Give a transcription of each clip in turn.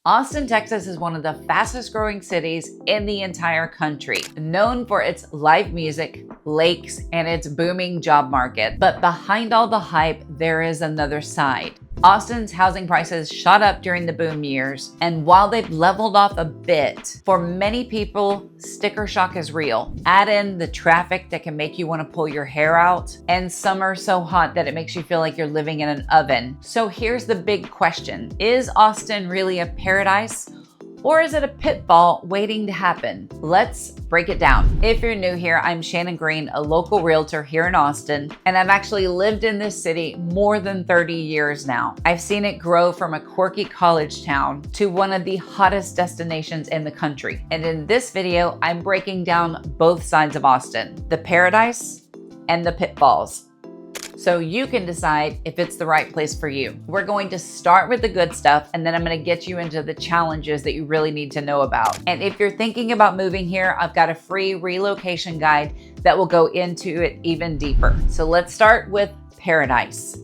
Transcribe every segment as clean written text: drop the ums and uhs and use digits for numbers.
Austin, Texas is one of the fastest growing cities in the entire country, known for its live music, lakes, and its booming job market. But behind all the hype, there is another side. Austin's housing prices shot up during the boom years, and while they've leveled off a bit, for many people, sticker shock is real. Add in the traffic that can make you want to pull your hair out, and summer so hot that it makes you feel like you're living in an oven. So here's the big question. Is Austin really a paradise? Or is it a pitfall waiting to happen? Let's break it down. If you're new here, I'm Shannon, a local realtor here in Austin, and I've actually lived in this city more than 30 years now. I've seen it grow from a quirky college town to one of the hottest destinations in the country. And in this video, I'm breaking down both sides of Austin, the paradise and the pitfalls, so you can decide if it's the right place for you. We're going to start with the good stuff, and then I'm going to get you into the challenges that you really need to know about. And if you're thinking about moving here, I've got a free relocation guide that will go into it even deeper. So let's start with paradise.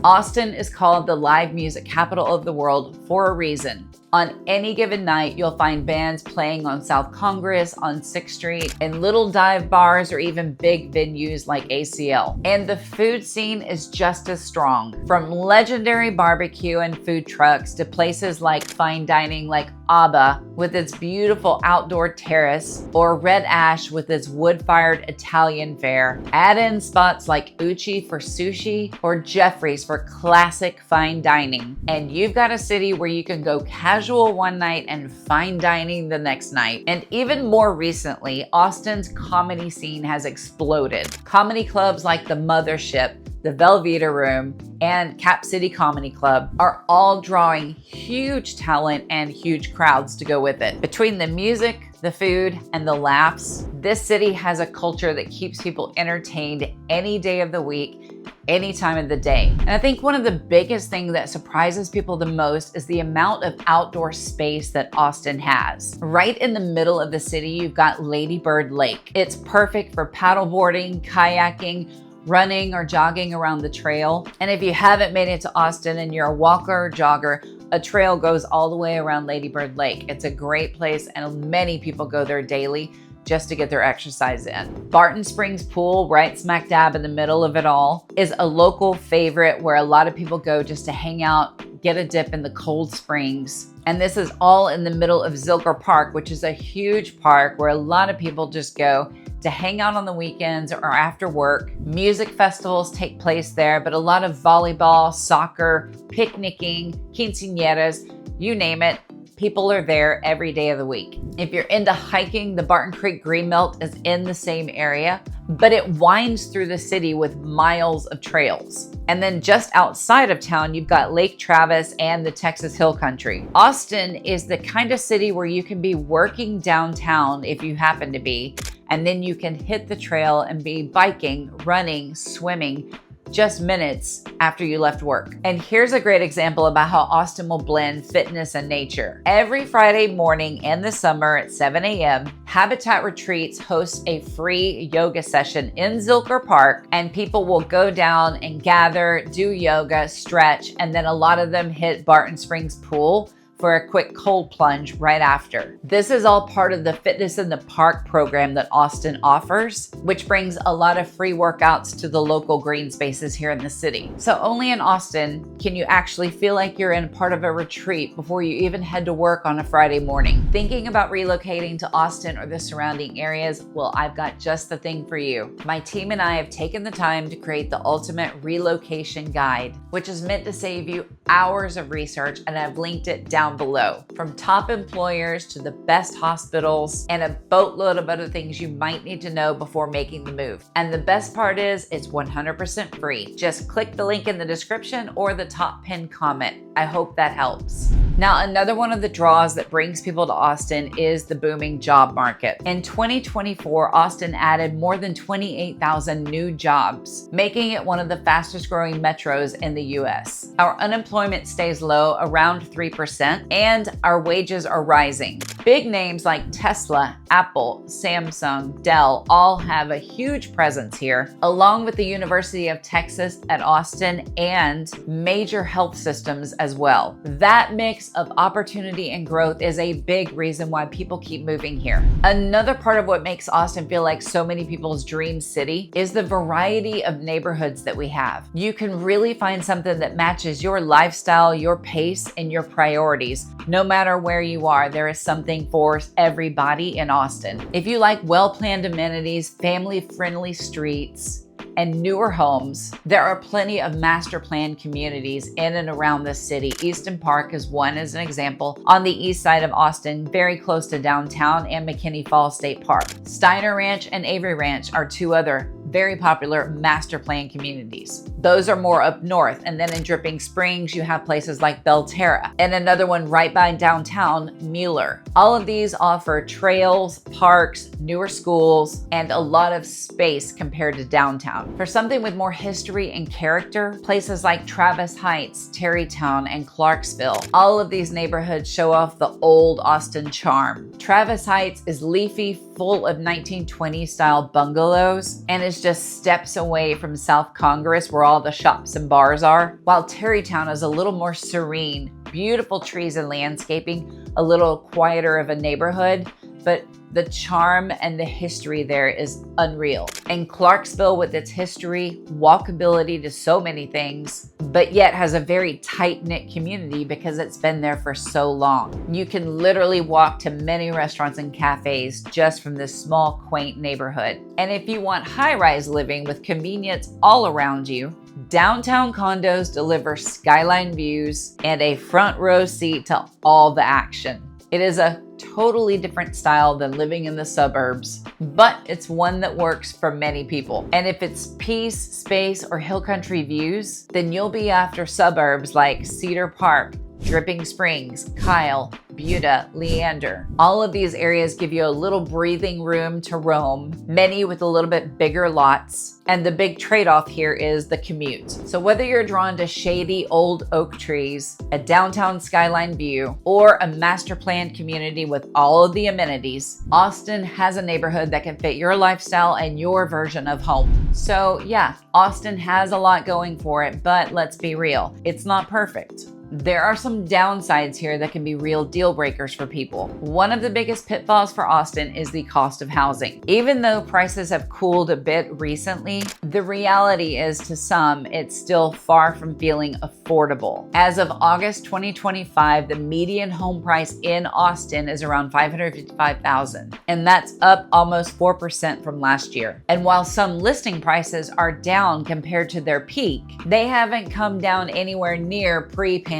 Austin is called the live music capital of the world for a reason. On any given night, you'll find bands playing on South Congress, on 6th Street, in little dive bars, or even big venues like ACL. And the food scene is just as strong. From legendary barbecue and food trucks to places like fine dining like Abba with its beautiful outdoor terrace, or Red Ash with its wood-fired Italian fare. Add in spots like Uchi for sushi or Jeffrey's for classic fine dining. And you've got a city where you can go casual one night and fine dining the next night. And even more recently, Austin's comedy scene has exploded. Comedy clubs like the Mothership, the Velveeta Room, and Cap City Comedy Club are all drawing huge talent and huge crowds to go with it. Between the music, the food, and the laughs, this city has a culture that keeps people entertained any day of the week, any time of the day. And I think one of the biggest things that surprises people the most is the amount of outdoor space that Austin has. Right in the middle of the city, you've got Lady Bird Lake. It's perfect for paddleboarding, kayaking, running, or jogging around the trail. And if you haven't made it to Austin and you're a walker or jogger, a trail goes all the way around Lady Bird Lake. It's a great place, and many people go there daily just to get their exercise in. Barton Springs Pool, right smack dab in the middle of it all, is a local favorite where a lot of people go just to hang out, get a dip in the cold springs. And this is all in the middle of Zilker Park, which is a huge park where a lot of people just go to hang out on the weekends or after work. Music festivals take place there, but a lot of volleyball, soccer, picnicking, quinceañeras, you name it. People are there every day of the week. If you're into hiking, the Barton Creek Greenbelt is in the same area, but it winds through the city with miles of trails. And then just outside of town, you've got Lake Travis and the Texas Hill Country. Austin is the kind of city where you can be working downtown if you happen to be, and then you can hit the trail and be biking, running, swimming, just minutes after you left work. And here's a great example about how Austin will blend fitness and nature. Every Friday morning in the summer at 7 a.m., Habitat Retreats hosts a free yoga session in Zilker Park, and people will go down and gather, do yoga, stretch, and then a lot of them hit Barton Springs Pool for a quick cold plunge right after. This is all part of the Fitness in the Park program that Austin offers, which brings a lot of free workouts to the local green spaces here in the city. So only in Austin can you actually feel like you're in part of a retreat before you even head to work on a Friday morning. Thinking about relocating to Austin or the surrounding areas? Well, I've got just the thing for you. My team and I have taken the time to create the ultimate relocation guide, which is meant to save you hours of research, and I've linked it down below. From top employers to the best hospitals and a boatload of other things you might need to know before making the move. And the best part is it's 100% free. Just click the link in the description or the top pinned comment. I hope that helps. Now, another one of the draws that brings people to Austin is the booming job market. In 2024, Austin added more than 28,000 new jobs, making it one of the fastest growing metros in the US. Our unemployment stays low, around 3%, and our wages are rising. Big names like Tesla, Apple, Samsung, Dell all have a huge presence here, along with the University of Texas at Austin and major health systems as well. That mix of opportunity and growth is a big reason why people keep moving here. Another part of what makes Austin feel like so many people's dream city is the variety of neighborhoods that we have. You can really find something that matches your lifestyle, your pace, and your priorities. No matter where you are, there is something for everybody in Austin. If you like well-planned amenities, family-friendly streets, and newer homes, there are plenty of master plan communities in and around the city. Easton Park is one as an example on the east side of Austin, very close to downtown and McKinney Falls State Park. Steiner Ranch and Avery Ranch are two other very popular master plan communities. Those are more up north. And then in Dripping Springs, you have places like Belterra and another one right by downtown, Mueller. All of these offer trails, parks, newer schools, and a lot of space compared to downtown. For something with more history and character, places like Travis Heights, Terrytown, and Clarksville, all of these neighborhoods show off the old Austin charm. Travis Heights is leafy, full of 1920s style bungalows, and is just steps away from South Congress where all the shops and bars are, while Terrytown is a little more serene, beautiful trees and landscaping, a little quieter of a neighborhood, but the charm and the history there is unreal. And Clarksville, with its history, walkability to so many things, but yet has a very tight-knit community because it's been there for so long. You can literally walk to many restaurants and cafes just from this small, quaint neighborhood. And if you want high-rise living with convenience all around you, downtown condos deliver skyline views and a front row seat to all the action. It is a totally different style than living in the suburbs, but it's one that works for many people. And if it's peace, space, or hill country views, then you'll be after suburbs like Cedar Park, Dripping Springs, Kyle, Buda, Leander. All of these areas give you a little breathing room to roam, many with a little bit bigger lots. And the big trade-off here is the commute. So whether you're drawn to shady old oak trees, a downtown skyline view, or a master planned community with all of the amenities, Austin has a neighborhood that can fit your lifestyle and your version of home. So yeah, Austin has a lot going for it, but let's be real, it's not perfect. There are some downsides here that can be real deal breakers for people. One of the biggest pitfalls for Austin is the cost of housing. Even though prices have cooled a bit recently, the reality is to some, it's still far from feeling affordable. As of August 2025, the median home price in Austin is around $555,000, and that's up almost 4% from last year. And while some listing prices are down compared to their peak, they haven't come down anywhere near pre-pandemic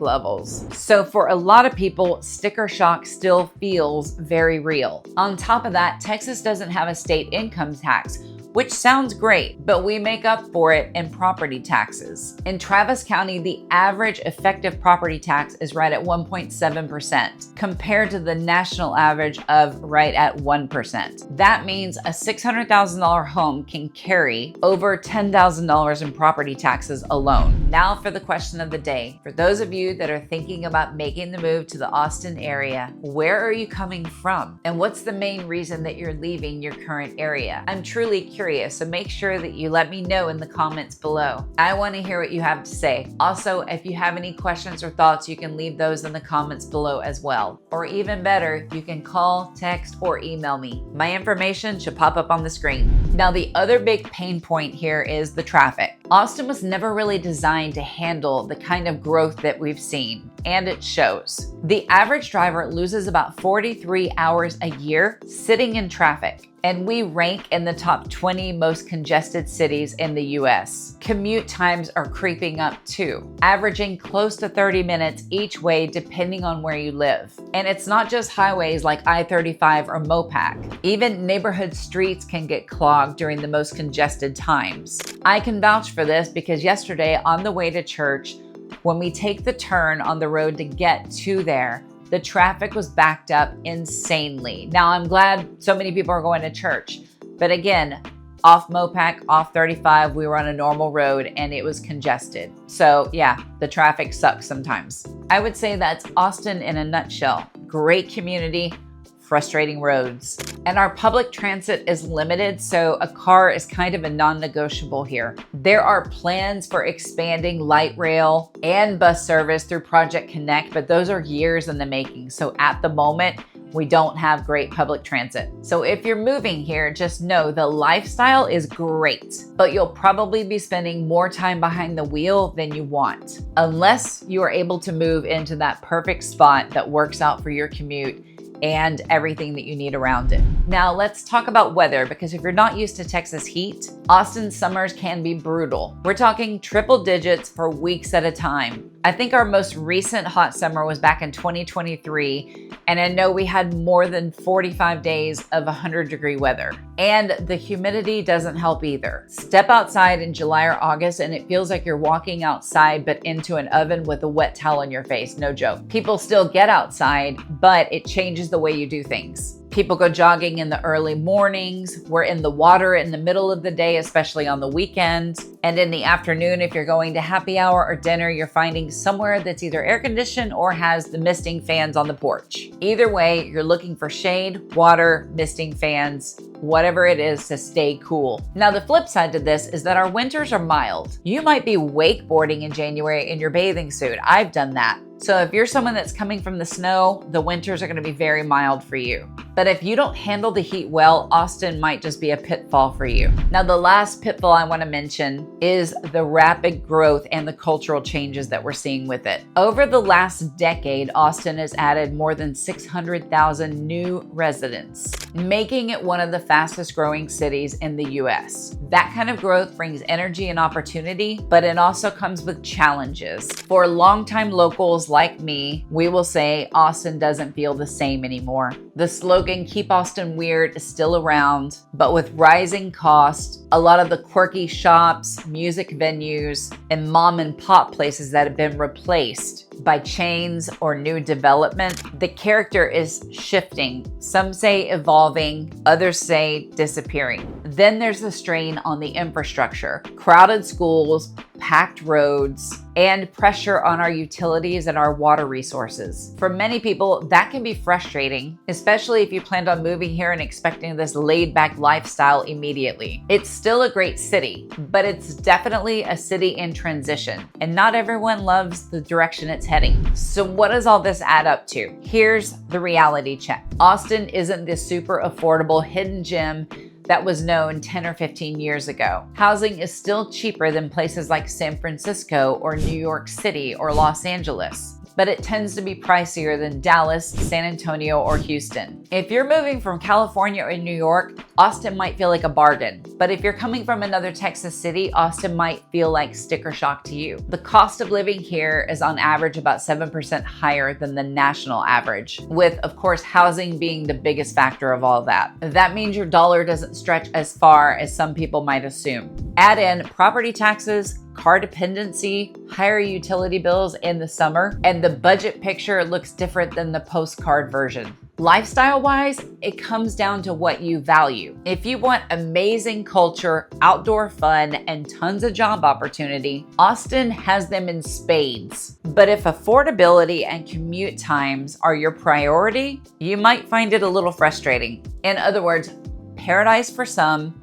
levels. So for a lot of people, sticker shock still feels very real. On top of that, Texas doesn't have a state income tax, which sounds great, but we make up for it in property taxes. In Travis County, the average effective property tax is right at 1.7% compared to the national average of right at 1%. That means a $600,000 home can carry over $10,000 in property taxes alone. Now for the question of the day. For those of you that are thinking about making the move to the Austin area, where are you coming from? And what's the main reason that you're leaving your current area? I'm truly curious, so make sure that you let me know in the comments below. I want to hear what you have to say. Also, if you have any questions or thoughts, you can leave those in the comments below as well. Or even better, you can call, text, or email me. My information should pop up on the screen. Now, the other big pain point here is the traffic. Austin was never really designed to handle the kind of growth that we've seen, and it shows. The average driver loses about 43 hours a year sitting in traffic, and we rank in the top 20 most congested cities in the US. Commute times are creeping up too, averaging close to 30 minutes each way depending on where you live. And it's not just highways like I-35 or Mopac. Even neighborhood streets can get clogged during the most congested times. I can vouch for this because yesterday on the way to church, when we take the turn on the road to get to there, the traffic was backed up insanely. Now, I'm glad so many people are going to church, but again, off Mopac, off 35, we were on a normal road and it was congested. So yeah, the traffic sucks sometimes. I would say that's Austin in a nutshell. great community, frustrating roads. And our public transit is limited, so a car is kind of a non-negotiable here. There are plans for expanding light rail and bus service through Project Connect, but those are years in the making. So at the moment, we don't have great public transit. So if you're moving here, just know the lifestyle is great, but you'll probably be spending more time behind the wheel than you want, unless you are able to move into that perfect spot that works out for your commute and everything that you need around it. Now let's talk about weather, because if you're not used to Texas heat, Austin summers can be brutal. We're talking triple digits for weeks at a time. I think our most recent hot summer was back in 2023, and I know we had more than 45 days of 100-degree weather. And the humidity doesn't help either. Step outside in July or August and it feels like you're walking outside but into an oven with a wet towel on your face, no joke. People still get outside, but it changes the way you do things. People go jogging in the early mornings. We're in the water in the middle of the day, especially on the weekend. And in the afternoon, if you're going to happy hour or dinner, you're finding somewhere that's either air conditioned or has the misting fans on the porch. Either way, you're looking for shade, water, misting fans, whatever it is to stay cool. Now, the flip side to this is that our winters are mild. You might be wakeboarding in January in your bathing suit. I've done that. So if you're someone that's coming from the snow, the winters are going to be very mild for you. But if you don't handle the heat well, Austin might just be a pitfall for you. Now, the last pitfall I want to mention is the rapid growth and the cultural changes that we're seeing with it. Over the last decade, Austin has added more than 600,000 new residents, making it one of the fastest growing cities in the US. That kind of growth brings energy and opportunity, but it also comes with challenges. For longtime locals like me, we will say Austin doesn't feel the same anymore. The slogan, "Keep Austin Weird," is still around, but with rising costs, a lot of the quirky shops, music venues, and mom and pop places that have been replaced by chains or new development, the character is shifting. Some say evolving, others say disappearing. Then there's the strain on the infrastructure, crowded schools, packed roads, and pressure on our utilities and our water resources. For many people, that can be frustrating, especially if you planned on moving here and expecting this laid-back lifestyle immediately. It's still a great city, but it's definitely a city in transition, and not everyone loves the direction it's heading. So what does all this add up to? Here's the reality check. Austin isn't this super affordable hidden gem that was known 10 or 15 years ago. Housing is still cheaper than places like San Francisco or New York City or Los Angeles, but it tends to be pricier than Dallas, San Antonio, or Houston. If you're moving from California or New York, Austin might feel like a bargain. But if you're coming from another Texas city, Austin might feel like sticker shock to you. The cost of living here is on average about 7% higher than the national average, with, of course, housing being the biggest factor of all that. That means your dollar doesn't stretch as far as some people might assume. Add in property taxes, car dependency, higher utility bills in the summer, and the budget picture looks different than the postcard version. Lifestyle-wise, it comes down to what you value. If you want amazing culture, outdoor fun, and tons of job opportunity, Austin has them in spades. But if affordability and commute times are your priority, you might find it a little frustrating. In other words, paradise for some,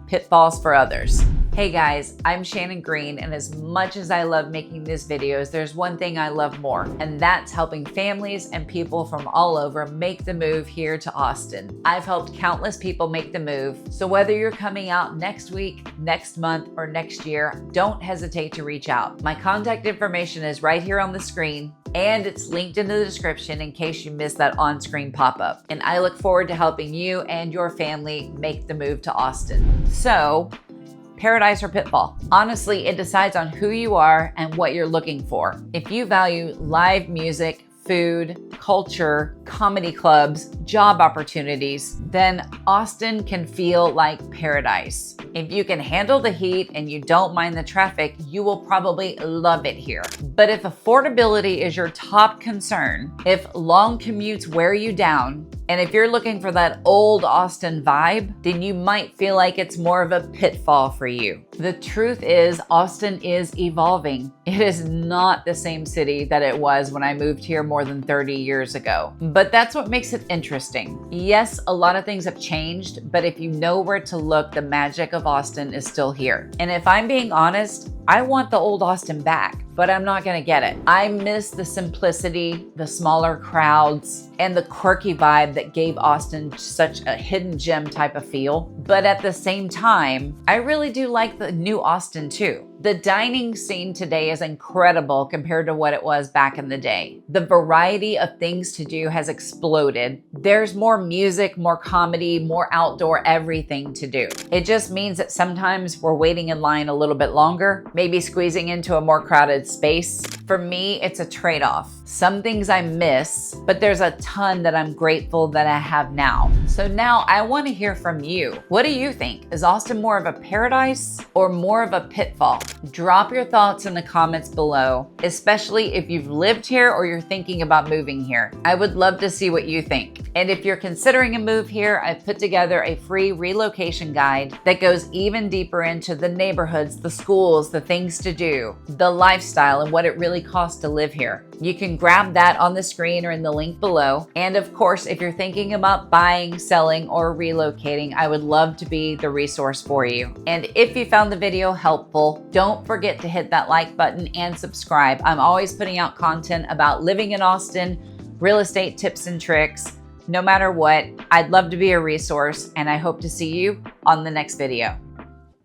pitfalls for others. Hey guys, I'm Shannon Green, and as much as I love making these videos, there's one thing I love more, and that's helping families and people from all over make the move here to Austin. I've helped countless people make the move, so whether you're coming out next week, next month, or next year, don't hesitate to reach out. My contact information is right here on the screen, and it's linked in the description in case you missed that on-screen pop-up. And I look forward to helping you and your family make the move to Austin. So, paradise or pitfall? Honestly, it decides on who you are and what you're looking for. If you value live music, food, culture, comedy clubs, job opportunities, then Austin can feel like paradise. If you can handle the heat and you don't mind the traffic, you will probably love it here. But if affordability is your top concern, if long commutes wear you down, And if you're looking for that old Austin vibe, then you might feel like it's more of a pitfall for you. The truth is, Austin is evolving. It is not the same city that it was when I moved here more than 30 years ago. But that's what makes it interesting. Yes, a lot of things have changed, but if you know where to look, the magic of Austin is still here. And if I'm being honest, I want the old Austin back, but I'm not gonna get it. I miss the simplicity, the smaller crowds, and the quirky vibe that gave Austin such a hidden gem type of feel. But at the same time, I really do like the new Austin too. The dining scene today is incredible compared to what it was back in the day. The variety of things to do has exploded. There's more music, more comedy, more outdoor everything to do. It just means that sometimes we're waiting in line a little bit longer, maybe squeezing into a more crowded space. For me, it's a trade-off. Some things I miss, but there's a ton that I'm grateful that I have now. So now I want to hear from you. What do you think? Is Austin more of a paradise or more of a pitfall? Drop your thoughts in the comments below, especially if you've lived here or you're thinking about moving here. I would love to see what you think. And if you're considering a move here, I've put together a free relocation guide that goes even deeper into the neighborhoods, the schools, the things to do, the lifestyle, and what it really costs to live here. You can grab that on the screen or in the link below. And of course, if you're thinking about buying, selling, or relocating, I would love to be the resource for you. And if you found the video helpful, don't forget to hit that like button and subscribe. I'm always putting out content about living in Austin, real estate tips and tricks. No matter what, I'd love to be a resource, and I hope to see you on the next video.